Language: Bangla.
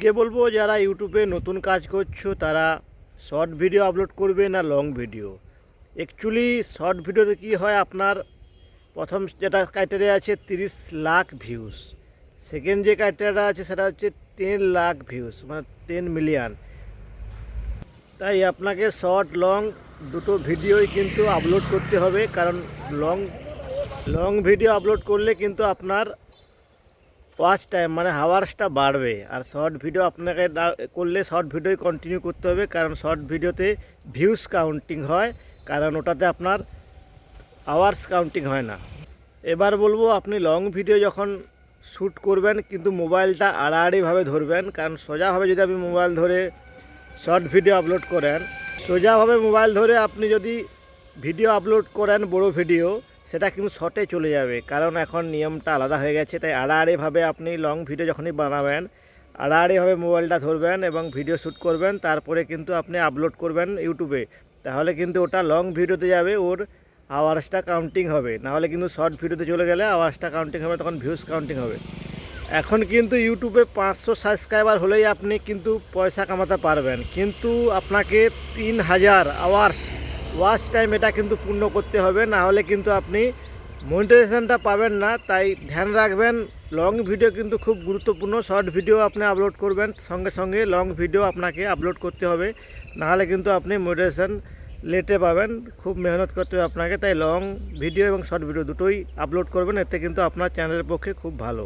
আজকে বলবো যারা ইউটিউবে নতুন কাজ করছো তারা শর্ট ভিডিও আপলোড করবে না লং ভিডিও। অ্যাকচুয়ালি শর্ট ভিডিওতে কি হয়, আপনার প্রথম যেটা ক্রাইটেরিয়া আছে 30 লাখ ভিউজ, সেকেন্ড যে ক্রাইটেরিয়াটা আছে সেটা হচ্ছে 10 লাখ ভিউজ, মানে 10 মিলিয়ন। তাই আপনাকে শর্ট লং দুটো ভিডিওই কিন্তু আপলোড করতে হবে, কারণ লং ভিডিও আপলোড করলে কিন্তু আপনার ওয়াচ টাইম মানে হাওয়ার্সটা বাড়বে। আর শর্ট ভিডিও আপনাকে করলে শর্ট ভিডিওই কন্টিনিউ করতে হবে, কারণ শর্ট ভিডিওতে ভিউজ কাউন্টিং হয়, কারণ ওটাতে আপনার আওয়ার্স কাউন্টিং হয় না। এবার বলবো, আপনি লং ভিডিও যখন শ্যুট করবেন কিন্তু মোবাইলটা আড়াআড়িভাবে ধরবেন, কারণ সোজাভাবে যদি আপনি মোবাইল ধরে শর্ট ভিডিও আপলোড করেন, সোজাভাবে মোবাইল ধরে আপনি যদি ভিডিও আপলোড করেন বড় ভিডিও, সেটা কিন্তু শর্টে চলে যাবে, কারণ এখন নিয়মটা আলাদা হয়ে গেছে। তাই আড়াআড়িভাবে আপনি লং ভিডিও যখনই বানাবেন আড়াআড়িভাবে মোবাইলটা ধরবেন এবং ভিডিও শ্যুট করবেন, তারপরে কিন্তু আপনি আপলোড করবেন ইউটিউবে। তাহলে কিন্তু ওটা লং ভিডিওতে যাবে, ওর আওয়ার্সটা কাউন্টিং হবে। নাহলে কিন্তু শর্ট ভিডিওতে চলে গেলে আওয়ার্সটা কাউন্টিং হবে, তখন ভিউজ কাউন্টিং হবে। এখন কিন্তু ইউটিউবে 500 সাবস্ক্রাইবার হলেই আপনি কিন্তু পয়সা কামাতে পারবেন, কিন্তু আপনাকে 3000 আওয়ার্স ওয়াচ টাইম এটা কিন্তু পূর্ণ করতে হবে, না হলে কিন্তু আপনি মনিটাইজেশনটা পাবেন না। তাই ধ্যান রাখবেন, লং ভিডিও কিন্তু খুব গুরুত্বপূর্ণ। শর্ট ভিডিও আপনি আপলোড করবেন, সঙ্গে সঙ্গে লং ভিডিও আপনাকে আপলোড করতে হবে, নাহলে কিন্তু আপনি মনিটাইজেশন লেটে পাবেন, খুব মেহনত করতে হবে আপনাকে। তাই লং ভিডিও এবং শর্ট ভিডিও দুটোই আপলোড করবেন, এতে কিন্তু আপনার চ্যানেলের পক্ষে খুব ভালো।